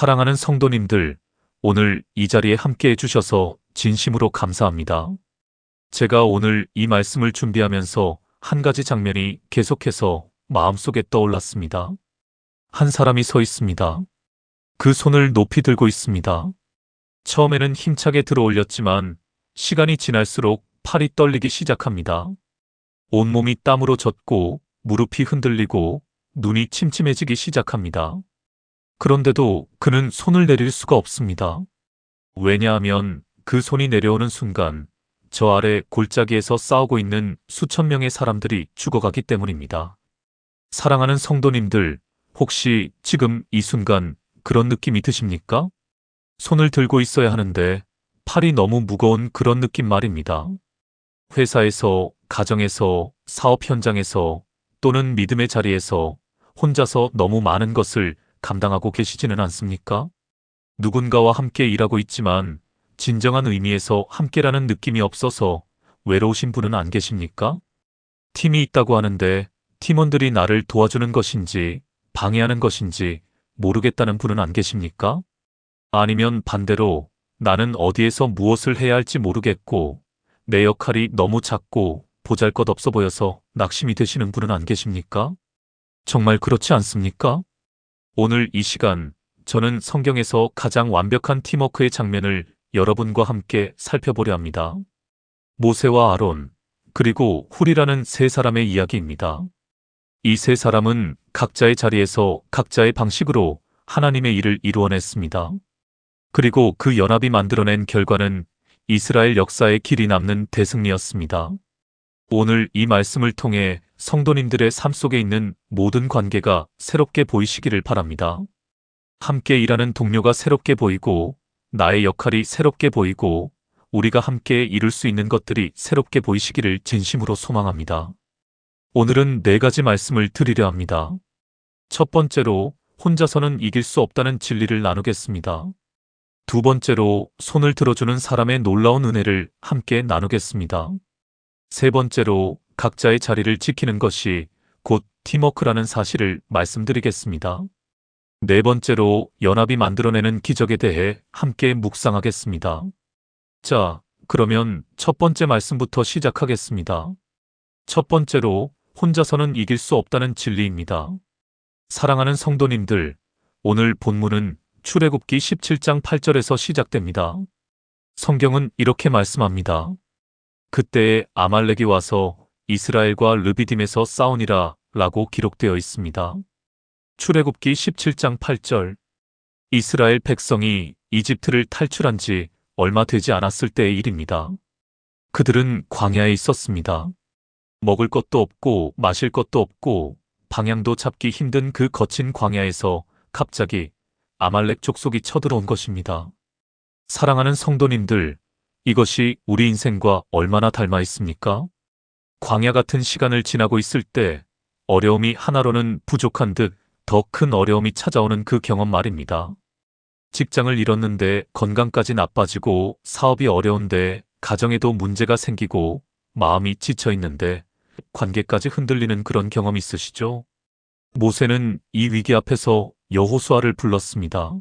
사랑하는 성도님들, 오늘 이 자리에 함께 해주셔서 진심으로 감사합니다. 제가 오늘 이 말씀을 준비하면서 한 가지 장면이 계속해서 마음속에 떠올랐습니다. 한 사람이 서 있습니다. 그 손을 높이 들고 있습니다. 처음에는 힘차게 들어 올렸지만 시간이 지날수록 팔이 떨리기 시작합니다. 온몸이 땀으로 젖고 무릎이 흔들리고 눈이 침침해지기 시작합니다. 그런데도 그는 손을 내릴 수가 없습니다. 왜냐하면 그 손이 내려오는 순간 저 아래 골짜기에서 싸우고 있는 수천 명의 사람들이 죽어가기 때문입니다. 사랑하는 성도님들, 혹시 지금 이 순간 그런 느낌이 드십니까? 손을 들고 있어야 하는데 팔이 너무 무거운 그런 느낌 말입니다. 회사에서, 가정에서, 사업 현장에서 또는 믿음의 자리에서 혼자서 너무 많은 것을 감당하고 계시지는 않습니까? 누군가와 함께 일하고 있지만 진정한 의미에서 함께라는 느낌이 없어서 외로우신 분은 안 계십니까? 팀이 있다고 하는데 팀원들이 나를 도와주는 것인지 방해하는 것인지 모르겠다는 분은 안 계십니까? 아니면 반대로 나는 어디에서 무엇을 해야 할지 모르겠고 내 역할이 너무 작고 보잘것없어 보여서 낙심이 되시는 분은 안 계십니까? 정말 그렇지 않습니까? 오늘 이 시간 저는 성경에서 가장 완벽한 팀워크의 장면을 여러분과 함께 살펴보려 합니다. 모세와 아론, 그리고 훌이라는 세 사람의 이야기입니다. 이 세 사람은 각자의 자리에서 각자의 방식으로 하나님의 일을 이루어냈습니다. 그리고 그 연합이 만들어낸 결과는 이스라엘 역사에 길이 남는 대승리였습니다. 오늘 이 말씀을 통해 성도님들의 삶 속에 있는 모든 관계가 새롭게 보이시기를 바랍니다. 함께 일하는 동료가 새롭게 보이고 나의 역할이 새롭게 보이고 우리가 함께 이룰 수 있는 것들이 새롭게 보이시기를 진심으로 소망합니다. 오늘은 4가지 말씀을 드리려 합니다. 첫 번째로 혼자서는 이길 수 없다는 진리를 나누겠습니다. 두 번째로 손을 들어주는 사람의 놀라운 은혜를 함께 나누겠습니다. 세 번째로 각자의 자리를 지키는 것이 곧 팀워크라는 사실을 말씀드리겠습니다. 네 번째로 연합이 만들어내는 기적에 대해 함께 묵상하겠습니다. 자, 그러면 첫 번째 말씀부터 시작하겠습니다. 첫 번째로 혼자서는 이길 수 없다는 진리입니다. 사랑하는 성도님들, 오늘 본문은 출애굽기 17장 8절에서 시작됩니다. 성경은 이렇게 말씀합니다. 그때에 아말렉이 와서 이스라엘과 르비딤에서 싸우니라 라고 기록되어 있습니다. 출애굽기 17장 8절. 이스라엘 백성이 이집트를 탈출한 지 얼마 되지 않았을 때의 일입니다. 그들은 광야에 있었습니다. 먹을 것도 없고 마실 것도 없고 방향도 잡기 힘든 그 거친 광야에서 갑자기 아말렉 족속이 쳐들어온 것입니다. 사랑하는 성도님들, 이것이 우리 인생과 얼마나 닮아 있습니까? 광야 같은 시간을 지나고 있을 때 어려움이 하나로는 부족한 듯 더 큰 어려움이 찾아오는 그 경험 말입니다. 직장을 잃었는데 건강까지 나빠지고 사업이 어려운데 가정에도 문제가 생기고 마음이 지쳐 있는데 관계까지 흔들리는 그런 경험 있으시죠? 모세는 이 위기 앞에서 여호수아를 불렀습니다.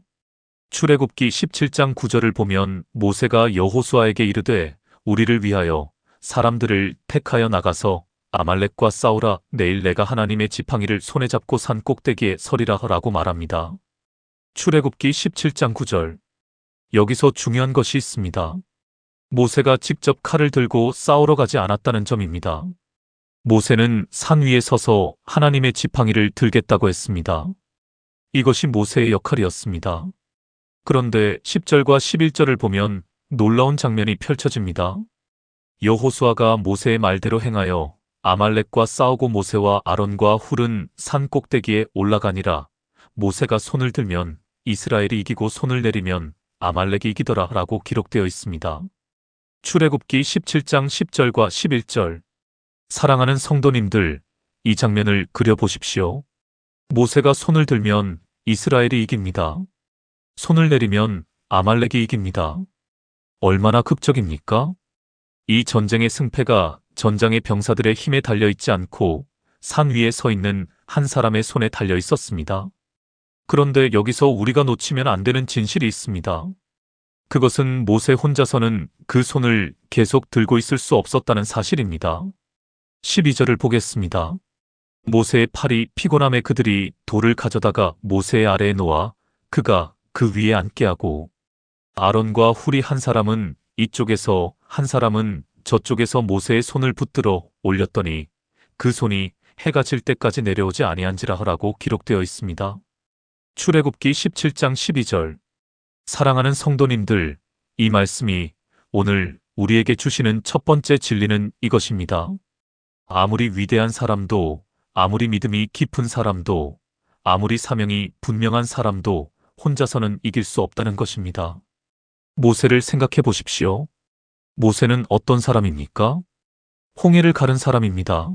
출애굽기 17장 9절을 보면 모세가 여호수아에게 이르되 우리를 위하여 사람들을 택하여 나가서 아말렉과 싸우라. 내일 내가 하나님의 지팡이를 손에 잡고 산 꼭대기에 서리라 라고 말합니다. 출애굽기 17장 9절. 여기서 중요한 것이 있습니다. 모세가 직접 칼을 들고 싸우러 가지 않았다는 점입니다. 모세는 산 위에 서서 하나님의 지팡이를 들겠다고 했습니다. 이것이 모세의 역할이었습니다. 그런데 10절과 11절을 보면 놀라운 장면이 펼쳐집니다. 여호수아가 모세의 말대로 행하여 아말렉과 싸우고 모세와 아론과 훌은 산 꼭대기에 올라가니라. 모세가 손을 들면 이스라엘이 이기고 손을 내리면 아말렉이 이기더라 라고 기록되어 있습니다. 출애굽기 17장 10절과 11절. 사랑하는 성도님들, 이 장면을 그려보십시오. 모세가 손을 들면 이스라엘이 이깁니다. 손을 내리면 아말렉이 이깁니다. 얼마나 극적입니까? 이 전쟁의 승패가 전장의 병사들의 힘에 달려 있지 않고 산 위에 서 있는 한 사람의 손에 달려 있었습니다. 그런데 여기서 우리가 놓치면 안 되는 진실이 있습니다. 그것은 모세 혼자서는 그 손을 계속 들고 있을 수 없었다는 사실입니다. 12절을 보겠습니다. 모세의 팔이 피곤함에 그들이 돌을 가져다가 모세의 아래에 놓아 그가 그 위에 앉게 하고 아론과 훌이 한 사람은 이쪽에서 한 사람은 저쪽에서 모세의 손을 붙들어 올렸더니 그 손이 해가 질 때까지 내려오지 아니한지라 하라고 기록되어 있습니다. 출애굽기 17장 12절. 사랑하는 성도님들, 이 말씀이 오늘 우리에게 주시는 첫 번째 진리는 이것입니다. 아무리 위대한 사람도, 아무리 믿음이 깊은 사람도, 아무리 사명이 분명한 사람도 혼자서는 이길 수 없다는 것입니다. 모세를 생각해 보십시오. 모세는 어떤 사람입니까? 홍해를 가른 사람입니다.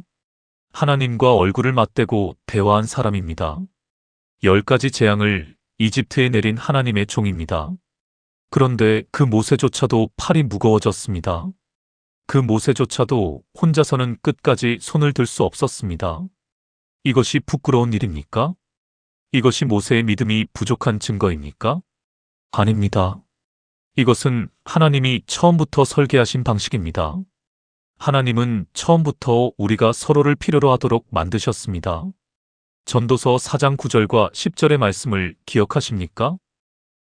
하나님과 얼굴을 맞대고 대화한 사람입니다. 10가지 재앙을 이집트에 내린 하나님의 종입니다. 그런데 그 모세조차도 팔이 무거워졌습니다. 그 모세조차도 혼자서는 끝까지 손을 들 수 없었습니다. 이것이 부끄러운 일입니까? 이것이 모세의 믿음이 부족한 증거입니까? 아닙니다. 이것은 하나님이 처음부터 설계하신 방식입니다. 하나님은 처음부터 우리가 서로를 필요로 하도록 만드셨습니다. 전도서 4장 9절과 10절의 말씀을 기억하십니까?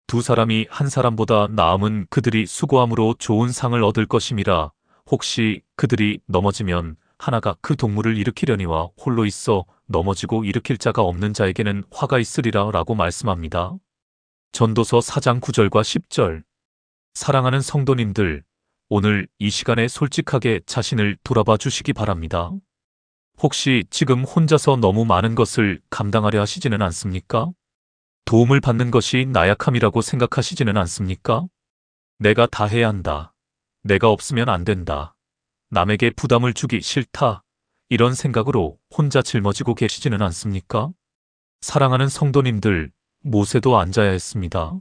두 사람이 한 사람보다 나음은 그들이 수고함으로 좋은 상을 얻을 것임이라. 혹시 그들이 넘어지면 하나가 그 동물을 일으키려니와 홀로 있어 넘어지고 일으킬 자가 없는 자에게는 화가 있으리라 라고 말씀합니다. 전도서 4장 9절과 10절. 사랑하는 성도님들, 오늘 이 시간에 솔직하게 자신을 돌아봐 주시기 바랍니다. 혹시 지금 혼자서 너무 많은 것을 감당하려 하시지는 않습니까? 도움을 받는 것이 나약함이라고 생각하시지는 않습니까? 내가 다 해야 한다. 내가 없으면 안 된다. 남에게 부담을 주기 싫다. 이런 생각으로 혼자 짊어지고 계시지는 않습니까? 사랑하는 성도님들, 모세도 앉아야 했습니다.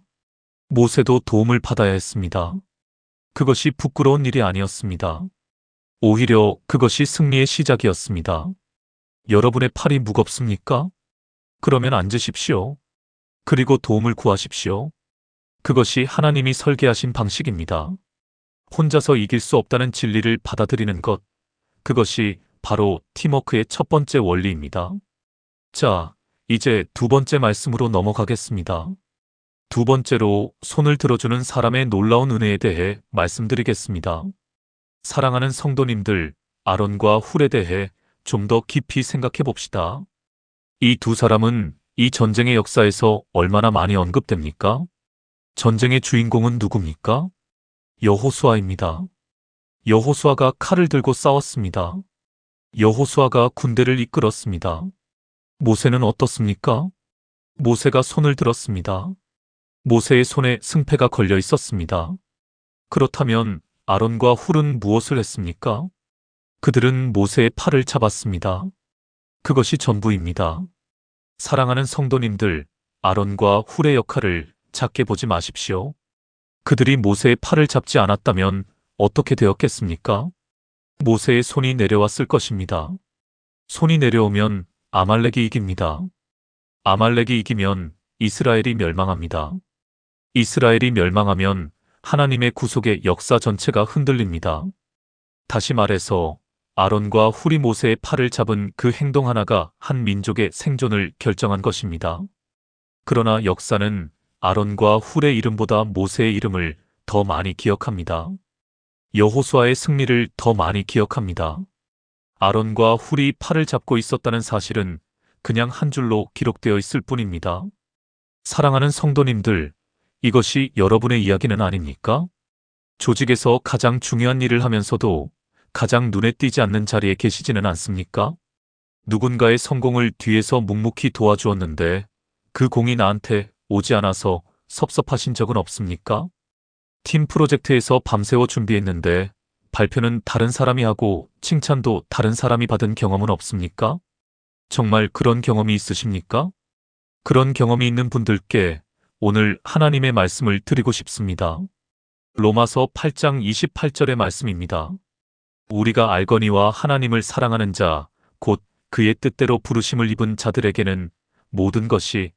모세도 도움을 받아야 했습니다. 그것이 부끄러운 일이 아니었습니다. 오히려 그것이 승리의 시작이었습니다. 여러분의 팔이 무겁습니까? 그러면 앉으십시오. 그리고 도움을 구하십시오. 그것이 하나님이 설계하신 방식입니다. 혼자서 이길 수 없다는 진리를 받아들이는 것, 그것이 바로 팀워크의 첫 번째 원리입니다. 자, 이제 두 번째 말씀으로 넘어가겠습니다. 두 번째로 손을 들어주는 사람의 놀라운 은혜에 대해 말씀드리겠습니다. 사랑하는 성도님들, 아론과 훌에 대해 좀 더 깊이 생각해 봅시다. 이 두 사람은 이 전쟁의 역사에서 얼마나 많이 언급됩니까? 전쟁의 주인공은 누굽니까? 여호수아입니다. 여호수아가 칼을 들고 싸웠습니다. 여호수아가 군대를 이끌었습니다. 모세는 어떻습니까? 모세가 손을 들었습니다. 모세의 손에 승패가 걸려 있었습니다. 그렇다면 아론과 훌은 무엇을 했습니까? 그들은 모세의 팔을 잡았습니다. 그것이 전부입니다. 사랑하는 성도님들, 아론과 훌의 역할을 작게 보지 마십시오. 그들이 모세의 팔을 잡지 않았다면 어떻게 되었겠습니까? 모세의 손이 내려왔을 것입니다. 손이 내려오면 아말렉이 이깁니다. 아말렉이 이기면 이스라엘이 멸망합니다. 이스라엘이 멸망하면 하나님의 구속의 역사 전체가 흔들립니다. 다시 말해서 아론과 훌이 모세의 팔을 잡은 그 행동 하나가 한 민족의 생존을 결정한 것입니다. 그러나 역사는 아론과 훌의 이름보다 모세의 이름을 더 많이 기억합니다. 여호수아의 승리를 더 많이 기억합니다. 아론과 훌이 팔을 잡고 있었다는 사실은 그냥 한 줄로 기록되어 있을 뿐입니다. 사랑하는 성도님들, 이것이 여러분의 이야기는 아닙니까? 조직에서 가장 중요한 일을 하면서도 가장 눈에 띄지 않는 자리에 계시지는 않습니까? 누군가의 성공을 뒤에서 묵묵히 도와주었는데 그 공이 나한테 오지 않아서 섭섭하신 적은 없습니까? 팀 프로젝트에서 밤새워 준비했는데 발표는 다른 사람이 하고 칭찬도 다른 사람이 받은 경험은 없습니까? 정말 그런 경험이 있으십니까? 그런 경험이 있는 분들께 오늘 하나님의 말씀을 드리고 싶습니다. 로마서 8장 28절의 말씀입니다. 우리가 알거니와 하나님을 사랑하는 자, 곧 그의 뜻대로 부르심을 입은 자들에게는 모든 것이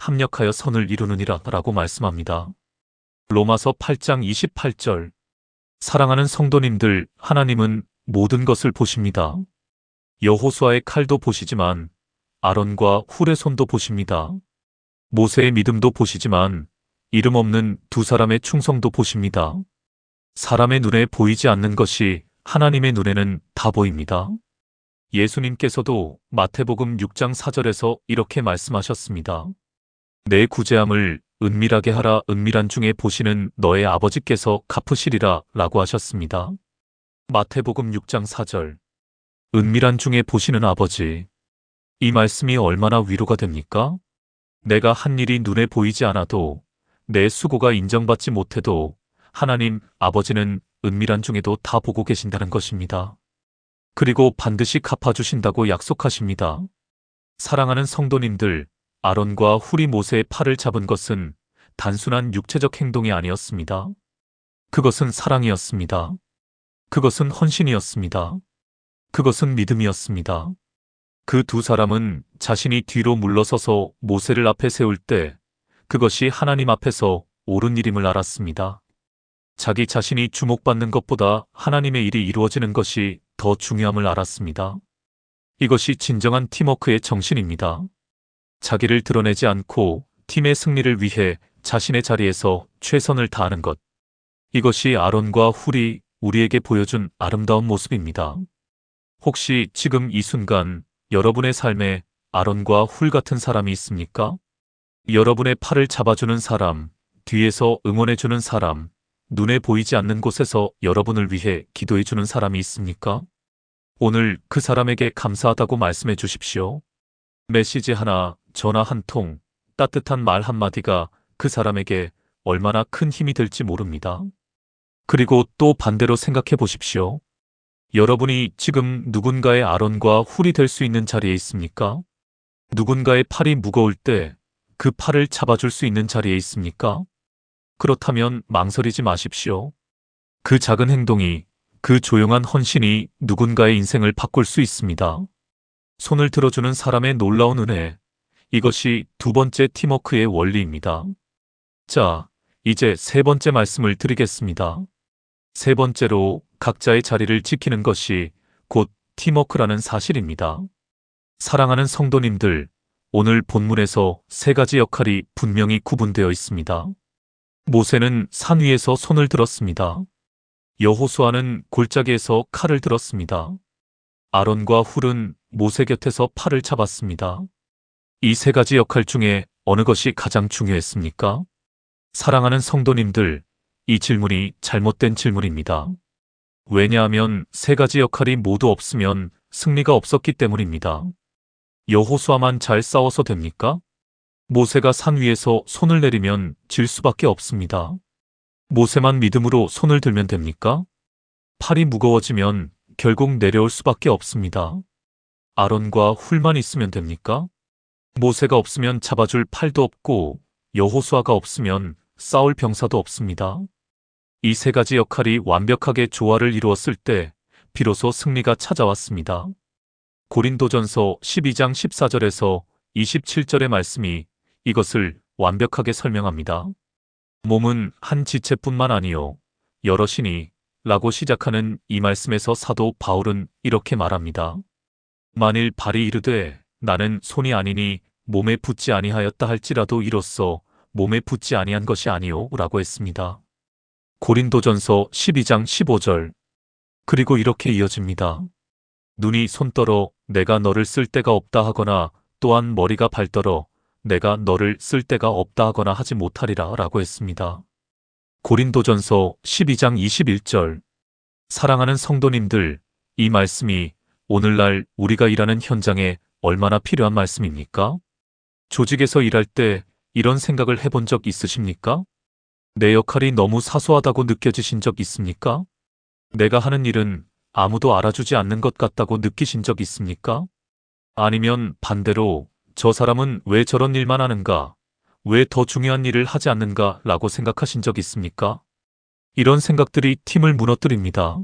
합력하여 선을 이루느니라 라고 말씀합니다. 로마서 8장 28절. 사랑하는 성도님들, 하나님은 모든 것을 보십니다. 여호수아의 칼도 보시지만 아론과 훌의 손도 보십니다. 모세의 믿음도 보시지만 이름 없는 두 사람의 충성도 보십니다. 사람의 눈에 보이지 않는 것이 하나님의 눈에는 다 보입니다. 예수님께서도 마태복음 6장 4절에서 이렇게 말씀하셨습니다. 내 구제함을 은밀하게 하라. 은밀한 중에 보시는 너의 아버지께서 갚으시리라 라고 하셨습니다. 마태복음 6장 4절. 은밀한 중에 보시는 아버지. 이 말씀이 얼마나 위로가 됩니까? 내가 한 일이 눈에 보이지 않아도, 내 수고가 인정받지 못해도 하나님 아버지는 은밀한 중에도 다 보고 계신다는 것입니다. 그리고 반드시 갚아주신다고 약속하십니다. 사랑하는 성도님들, 아론과 훌이 모세의 팔을 잡은 것은 단순한 육체적 행동이 아니었습니다. 그것은 사랑이었습니다. 그것은 헌신이었습니다. 그것은 믿음이었습니다. 그 두 사람은 자신이 뒤로 물러서서 모세를 앞에 세울 때 그것이 하나님 앞에서 옳은 일임을 알았습니다. 자기 자신이 주목받는 것보다 하나님의 일이 이루어지는 것이 더 중요함을 알았습니다. 이것이 진정한 팀워크의 정신입니다. 자기를 드러내지 않고 팀의 승리를 위해 자신의 자리에서 최선을 다하는 것. 이것이 아론과 훌이 우리에게 보여준 아름다운 모습입니다. 혹시 지금 이 순간 여러분의 삶에 아론과 훌 같은 사람이 있습니까? 여러분의 팔을 잡아주는 사람, 뒤에서 응원해주는 사람, 눈에 보이지 않는 곳에서 여러분을 위해 기도해주는 사람이 있습니까? 오늘 그 사람에게 감사하다고 말씀해 주십시오. 메시지 하나, 전화 한 통, 따뜻한 말 한마디가 그 사람에게 얼마나 큰 힘이 될지 모릅니다. 그리고 또 반대로 생각해 보십시오. 여러분이 지금 누군가의 아론과 훌이 될 수 있는 자리에 있습니까? 누군가의 팔이 무거울 때 그 팔을 잡아줄 수 있는 자리에 있습니까? 그렇다면 망설이지 마십시오. 그 작은 행동이, 그 조용한 헌신이 누군가의 인생을 바꿀 수 있습니다. 손을 들어주는 사람의 놀라운 은혜, 이것이 두 번째 팀워크의 원리입니다. 자, 이제 세 번째 말씀을 드리겠습니다. 세 번째로 각자의 자리를 지키는 것이 곧 팀워크라는 사실입니다. 사랑하는 성도님들, 오늘 본문에서 세 가지 역할이 분명히 구분되어 있습니다. 모세는 산 위에서 손을 들었습니다. 여호수아는 골짜기에서 칼을 들었습니다. 아론과 훌은 모세 곁에서 팔을 잡았습니다. 이 세 가지 역할 중에 어느 것이 가장 중요했습니까? 사랑하는 성도님들, 이 질문이 잘못된 질문입니다. 왜냐하면 세 가지 역할이 모두 없으면 승리가 없었기 때문입니다. 여호수아만 잘 싸워서 됩니까? 모세가 산 위에서 손을 내리면 질 수밖에 없습니다. 모세만 믿음으로 손을 들면 됩니까? 팔이 무거워지면 결국 내려올 수밖에 없습니다. 아론과 훌만 있으면 됩니까? 모세가 없으면 잡아줄 팔도 없고 여호수아가 없으면 싸울 병사도 없습니다. 이 세 가지 역할이 완벽하게 조화를 이루었을 때 비로소 승리가 찾아왔습니다. 고린도전서 12장 14절에서 27절의 말씀이 이것을 완벽하게 설명합니다. 몸은 한 지체뿐만 아니요 여럿이니 라고 시작하는 이 말씀에서 사도 바울은 이렇게 말합니다. 만일 발이 이르되 나는 손이 아니니 몸에 붙지 아니하였다 할지라도 이로써 몸에 붙지 아니한 것이 아니요 라고 했습니다. 고린도전서 12장 15절. 그리고 이렇게 이어집니다. 눈이 손떨어 내가 너를 쓸 데가 없다 하거나 또한 머리가 발떨어 내가 너를 쓸 데가 없다 하거나 하지 못하리라 라고 했습니다. 고린도전서 12장 21절. 사랑하는 성도님들, 이 말씀이 오늘날 우리가 일하는 현장에 얼마나 필요한 말씀입니까? 조직에서 일할 때 이런 생각을 해본 적 있으십니까? 내 역할이 너무 사소하다고 느껴지신 적 있습니까? 내가 하는 일은 아무도 알아주지 않는 것 같다고 느끼신 적 있습니까? 아니면 반대로 저 사람은 왜 저런 일만 하는가? 왜 더 중요한 일을 하지 않는가? 라고 생각하신 적 있습니까? 이런 생각들이 팀을 무너뜨립니다.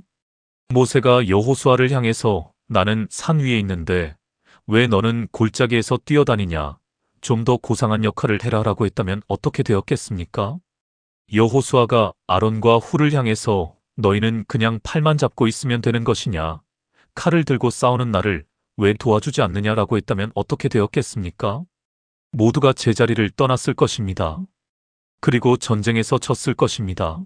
모세가 여호수아를 향해서 나는 산 위에 있는데 왜 너는 골짜기에서 뛰어다니냐? 좀 더 고상한 역할을 해라라고 했다면 어떻게 되었겠습니까? 여호수아가 아론과 훌을 향해서 너희는 그냥 팔만 잡고 있으면 되는 것이냐? 칼을 들고 싸우는 나를 왜 도와주지 않느냐라고 했다면 어떻게 되었겠습니까? 모두가 제자리를 떠났을 것입니다. 그리고 전쟁에서 졌을 것입니다.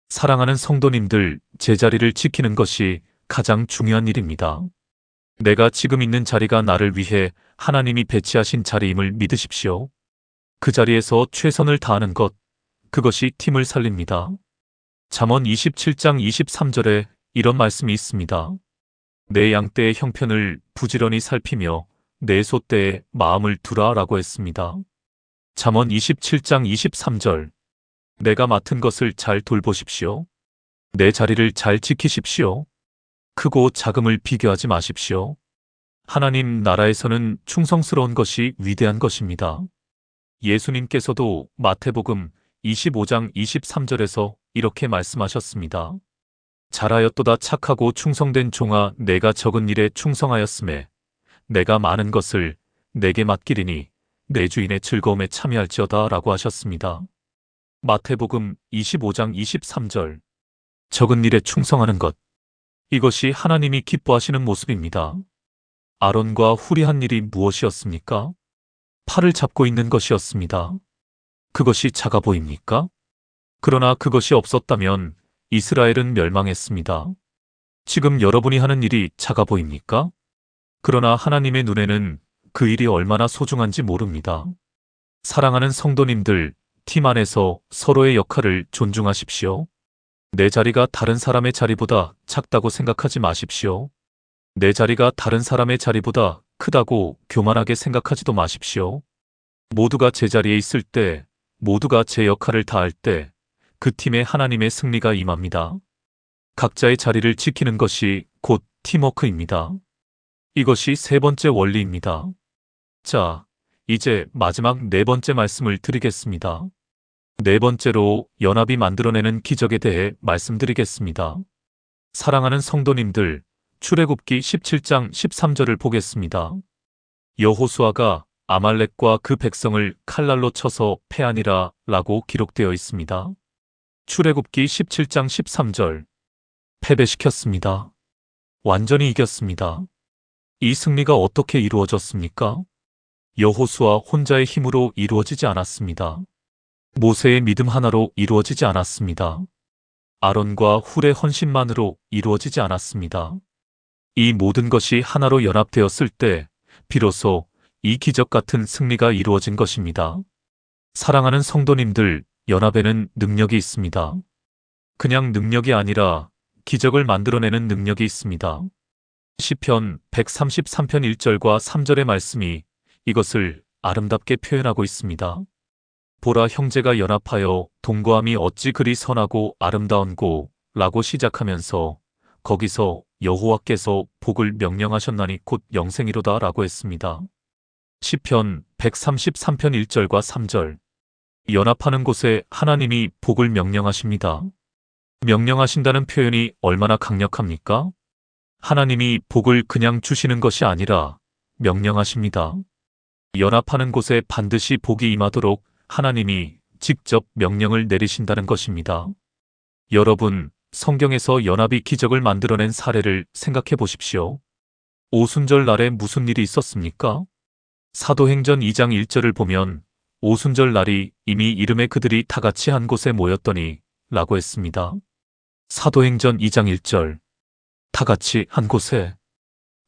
사랑하는 성도님들, 제자리를 지키는 것이 가장 중요한 일입니다. 내가 지금 있는 자리가 나를 위해 하나님이 배치하신 자리임을 믿으십시오. 그 자리에서 최선을 다하는 것, 그것이 팀을 살립니다. 잠언 27장 23절에 이런 말씀이 있습니다. 내 양떼의 형편을 부지런히 살피며 내 소떼에 마음을 두라 라고 했습니다. 잠언 27장 23절. 내가 맡은 것을 잘 돌보십시오. 내 자리를 잘 지키십시오. 크고 작음을 비교하지 마십시오. 하나님 나라에서는 충성스러운 것이 위대한 것입니다. 예수님께서도 마태복음 25장 23절에서 이렇게 말씀하셨습니다. 잘하였도다 착하고 충성된 종아, 내가 적은 일에 충성하였음에 내가 많은 것을 내게 맡기리니 내 주인의 즐거움에 참여할지어다 라고 하셨습니다. 마태복음 25장 23절. 적은 일에 충성하는 것. 이것이 하나님이 기뻐하시는 모습입니다. 아론과 훌이 한 일이 무엇이었습니까? 팔을 잡고 있는 것이었습니다. 그것이 작아 보입니까? 그러나 그것이 없었다면 이스라엘은 멸망했습니다. 지금 여러분이 하는 일이 작아 보입니까? 그러나 하나님의 눈에는 그 일이 얼마나 소중한지 모릅니다. 사랑하는 성도님들, 팀 안에서 서로의 역할을 존중하십시오. 내 자리가 다른 사람의 자리보다 작다고 생각하지 마십시오. 내 자리가 다른 사람의 자리보다 크다고 교만하게 생각하지도 마십시오. 모두가 제 자리에 있을 때, 모두가 제 역할을 다할 때, 그 팀에 하나님의 승리가 임합니다. 각자의 자리를 지키는 것이 곧 팀워크입니다. 이것이 세 번째 원리입니다. 자, 이제 마지막 네 번째 말씀을 드리겠습니다. 네 번째로 연합이 만들어내는 기적에 대해 말씀드리겠습니다. 사랑하는 성도님들, 출애굽기 17장 13절을 보겠습니다. 여호수아가 아말렉과 그 백성을 칼날로 쳐서 패하니라 라고 기록되어 있습니다. 출애굽기 17장 13절. 패배시켰습니다. 완전히 이겼습니다. 이 승리가 어떻게 이루어졌습니까? 여호수아 혼자의 힘으로 이루어지지 않았습니다. 모세의 믿음 하나로 이루어지지 않았습니다. 아론과 훌의 헌신만으로 이루어지지 않았습니다. 이 모든 것이 하나로 연합되었을 때 비로소 이 기적 같은 승리가 이루어진 것입니다. 사랑하는 성도님들, 연합에는 능력이 있습니다. 그냥 능력이 아니라 기적을 만들어내는 능력이 있습니다. 시편 133편 1절과 3절의 말씀이 이것을 아름답게 표현하고 있습니다. 보라, 형제가 연합하여 동거함이 어찌 그리 선하고 아름다운고 라고 시작하면서 거기서 여호와께서 복을 명령하셨나니 곧 영생이로다 라고 했습니다. 시편 133편 1절과 3절. 연합하는 곳에 하나님이 복을 명령하십니다. 명령하신다는 표현이 얼마나 강력합니까? 하나님이 복을 그냥 주시는 것이 아니라 명령하십니다. 연합하는 곳에 반드시 복이 임하도록 하나님이 직접 명령을 내리신다는 것입니다. 여러분, 성경에서 연합이 기적을 만들어낸 사례를 생각해 보십시오. 오순절 날에 무슨 일이 있었습니까? 사도행전 2장 1절을 보면 오순절 날이 이미 이름에 그들이 다 같이 한 곳에 모였더니 라고 했습니다. 사도행전 2장 1절. 다 같이 한 곳에.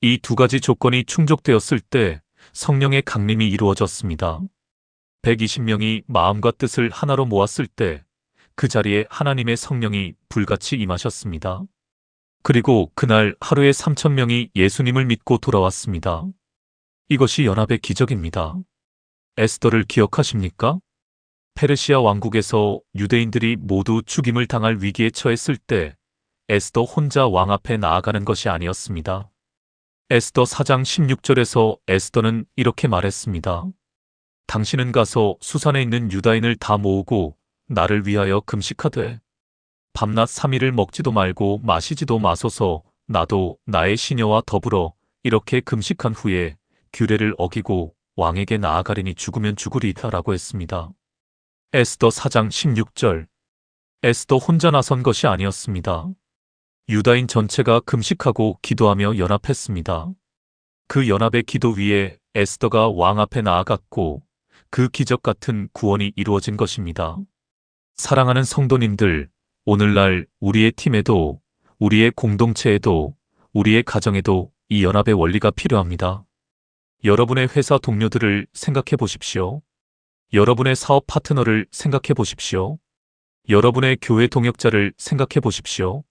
이 두 가지 조건이 충족되었을 때 성령의 강림이 이루어졌습니다. 120명이 마음과 뜻을 하나로 모았을 때 그 자리에 하나님의 성령이 불같이 임하셨습니다. 그리고 그날 하루에 3,000명이 예수님을 믿고 돌아왔습니다. 이것이 연합의 기적입니다. 에스더를 기억하십니까? 페르시아 왕국에서 유대인들이 모두 죽임을 당할 위기에 처했을 때 에스더 혼자 왕 앞에 나아가는 것이 아니었습니다. 에스더 4장 16절에서 에스더는 이렇게 말했습니다. 당신은 가서 수산에 있는 유다인을 다 모으고 나를 위하여 금식하되 밤낮 3일을 먹지도 말고 마시지도 마소서. 나도 나의 시녀와 더불어 이렇게 금식한 후에 규례를 어기고 왕에게 나아가리니 죽으면 죽으리이다 라고 했습니다. 에스더 4장 16절. 에스더 혼자 나선 것이 아니었습니다. 유다인 전체가 금식하고 기도하며 연합했습니다. 그 연합의 기도 위에 에스더가 왕 앞에 나아갔고 그 기적 같은 구원이 이루어진 것입니다. 사랑하는 성도님들, 오늘날 우리의 팀에도, 우리의 공동체에도, 우리의 가정에도 이 연합의 원리가 필요합니다. 여러분의 회사 동료들을 생각해 보십시오. 여러분의 사업 파트너를 생각해 보십시오. 여러분의 교회 동역자를 생각해 보십시오.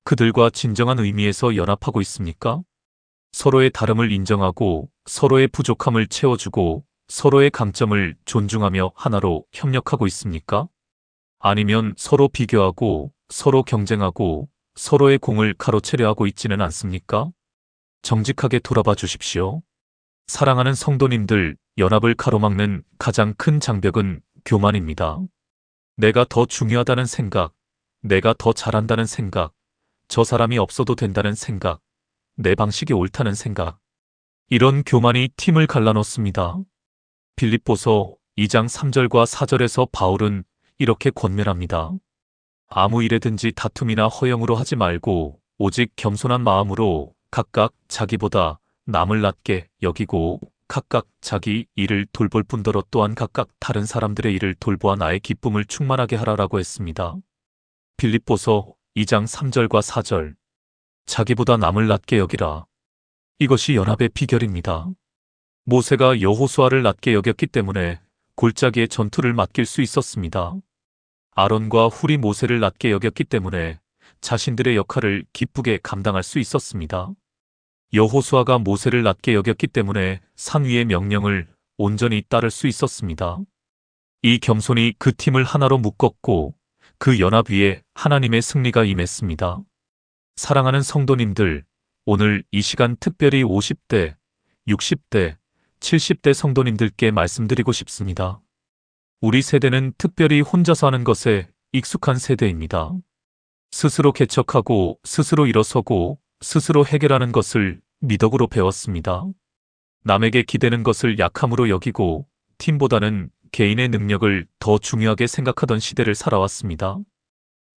그들과 진정한 의미에서 연합하고 있습니까? 서로의 다름을 인정하고 서로의 부족함을 채워주고 서로의 강점을 존중하며 하나로 협력하고 있습니까? 아니면 서로 비교하고 서로 경쟁하고 서로의 공을 가로채려 하고 있지는 않습니까? 정직하게 돌아봐 주십시오. 사랑하는 성도님들, 연합을 가로막는 가장 큰 장벽은 교만입니다. 내가 더 중요하다는 생각, 내가 더 잘한다는 생각, 저 사람이 없어도 된다는 생각, 내 방식이 옳다는 생각. 이런 교만이 팀을 갈라놓습니다. 빌립보서 2장 3절과 4절에서 바울은 이렇게 권면합니다. 아무 일에든지 다툼이나 허영으로 하지 말고 오직 겸손한 마음으로 각각 자기보다 남을 낮게 여기고 각각 자기 일을 돌볼 뿐더러 또한 각각 다른 사람들의 일을 돌보아 나의 기쁨을 충만하게 하라라고 했습니다. 빌립보서 2장 3절과 4절. 자기보다 남을 낮게 여기라. 이것이 연합의 비결입니다. 모세가 여호수아를 낮게 여겼기 때문에 골짜기의 전투를 맡길 수 있었습니다. 아론과 훌이 모세를 낮게 여겼기 때문에 자신들의 역할을 기쁘게 감당할 수 있었습니다. 여호수아가 모세를 낮게 여겼기 때문에 산 위의 명령을 온전히 따를 수 있었습니다. 이 겸손이 그 팀을 하나로 묶었고 그 연합 위에 하나님의 승리가 임했습니다. 사랑하는 성도님들, 오늘 이 시간 특별히 50대, 60대, 70대 성도님들께 말씀드리고 싶습니다. 우리 세대는 특별히 혼자서 하는 것에 익숙한 세대입니다. 스스로 개척하고 스스로 일어서고 스스로 해결하는 것을 미덕으로 배웠습니다. 남에게 기대는 것을 약함으로 여기고 팀보다는 개인의 능력을 더 중요하게 생각하던 시대를 살아왔습니다.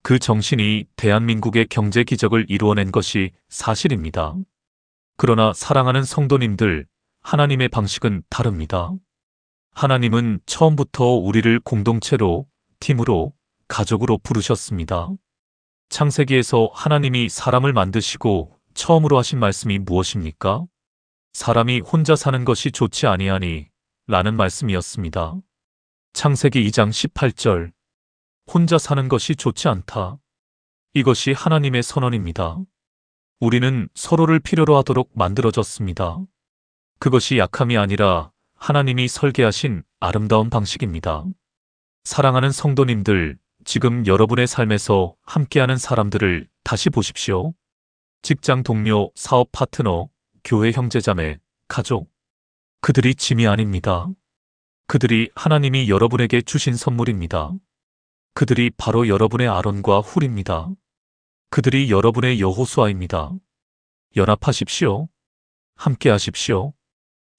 그 정신이 대한민국의 경제 기적을 이루어낸 것이 사실입니다. 그러나 사랑하는 성도님들, 하나님의 방식은 다릅니다. 하나님은 처음부터 우리를 공동체로, 팀으로, 가족으로 부르셨습니다. 창세기에서 하나님이 사람을 만드시고 처음으로 하신 말씀이 무엇입니까? 사람이 혼자 사는 것이 좋지 아니하니 라는 말씀이었습니다. 창세기 2장 18절. 혼자 사는 것이 좋지 않다. 이것이 하나님의 선언입니다. 우리는 서로를 필요로 하도록 만들어졌습니다. 그것이 약함이 아니라 하나님이 설계하신 아름다운 방식입니다. 사랑하는 성도님들, 지금 여러분의 삶에서 함께하는 사람들을 다시 보십시오. 직장 동료, 사업 파트너, 교회 형제자매, 가족. 그들이 짐이 아닙니다. 그들이 하나님이 여러분에게 주신 선물입니다. 그들이 바로 여러분의 아론과 훌입니다. 그들이 여러분의 여호수아입니다. 연합하십시오. 함께하십시오.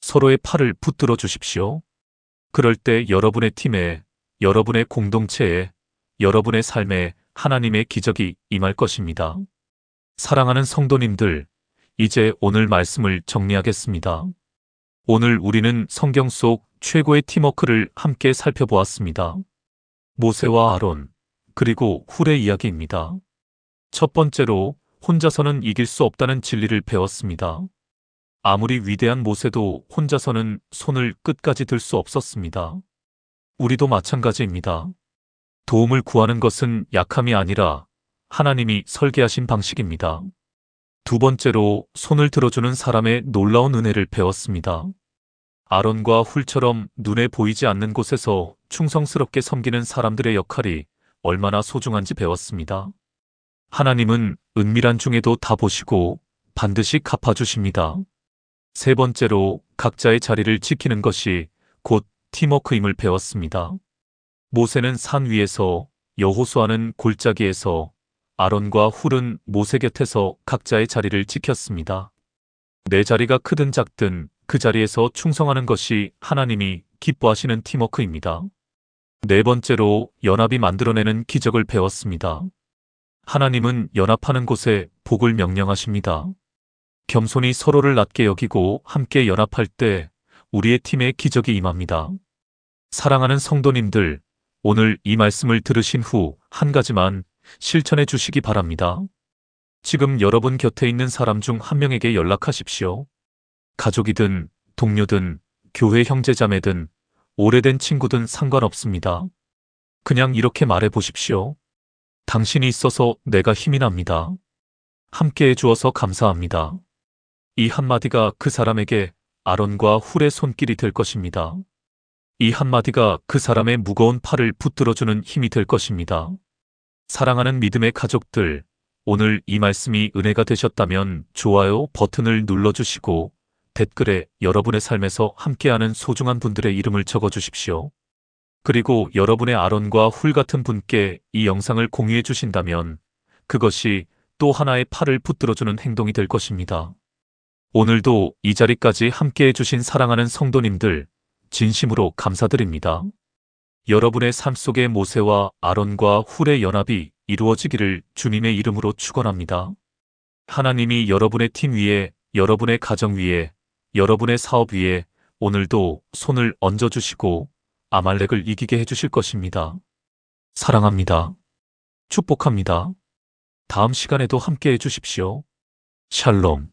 서로의 팔을 붙들어 주십시오. 그럴 때 여러분의 팀에, 여러분의 공동체에, 여러분의 삶에 하나님의 기적이 임할 것입니다. 사랑하는 성도님들, 이제 오늘 말씀을 정리하겠습니다. 오늘 우리는 성경 속 최고의 팀워크를 함께 살펴보았습니다. 모세와 아론, 그리고 훌의 이야기입니다. 첫 번째로 혼자서는 이길 수 없다는 진리를 배웠습니다. 아무리 위대한 모세도 혼자서는 손을 끝까지 들 수 없었습니다. 우리도 마찬가지입니다. 도움을 구하는 것은 약함이 아니라 하나님이 설계하신 방식입니다. 두 번째로 손을 들어주는 사람의 놀라운 은혜를 배웠습니다. 아론과 훌처럼 눈에 보이지 않는 곳에서 충성스럽게 섬기는 사람들의 역할이 얼마나 소중한지 배웠습니다. 하나님은 은밀한 중에도 다 보시고 반드시 갚아주십니다. 세 번째로 각자의 자리를 지키는 것이 곧 팀워크임을 배웠습니다. 모세는 산 위에서, 여호수아는 골짜기에서, 아론과 훌은 모세 곁에서 각자의 자리를 지켰습니다. 내 자리가 크든 작든 그 자리에서 충성하는 것이 하나님이 기뻐하시는 팀워크입니다. 네 번째로 연합이 만들어내는 기적을 배웠습니다. 하나님은 연합하는 곳에 복을 명령하십니다. 겸손히 서로를 낮게 여기고 함께 연합할 때 우리의 팀에 기적이 임합니다. 사랑하는 성도님들, 오늘 이 말씀을 들으신 후 한 가지만 실천해 주시기 바랍니다. 지금 여러분 곁에 있는 사람 중 한 명에게 연락하십시오. 가족이든 동료든 교회 형제자매든 오래된 친구든 상관없습니다. 그냥 이렇게 말해 보십시오. 당신이 있어서 내가 힘이 납니다. 함께해 주어서 감사합니다. 이 한마디가 그 사람에게 아론과 훌의 손길이 될 것입니다. 이 한마디가 그 사람의 무거운 팔을 붙들어주는 힘이 될 것입니다. 사랑하는 믿음의 가족들, 오늘 이 말씀이 은혜가 되셨다면 좋아요 버튼을 눌러주시고 댓글에 여러분의 삶에서 함께하는 소중한 분들의 이름을 적어주십시오. 그리고 여러분의 아론과 훌 같은 분께 이 영상을 공유해 주신다면 그것이 또 하나의 팔을 붙들어주는 행동이 될 것입니다. 오늘도 이 자리까지 함께해 주신 사랑하는 성도님들, 진심으로 감사드립니다. 여러분의 삶 속의 모세와 아론과 훌의 연합이 이루어지기를 주님의 이름으로 축원합니다. 하나님이 여러분의 팀 위에, 여러분의 가정 위에, 여러분의 사업 위에 오늘도 손을 얹어주시고 아말렉을 이기게 해주실 것입니다. 사랑합니다. 축복합니다. 다음 시간에도 함께 해주십시오. 샬롬.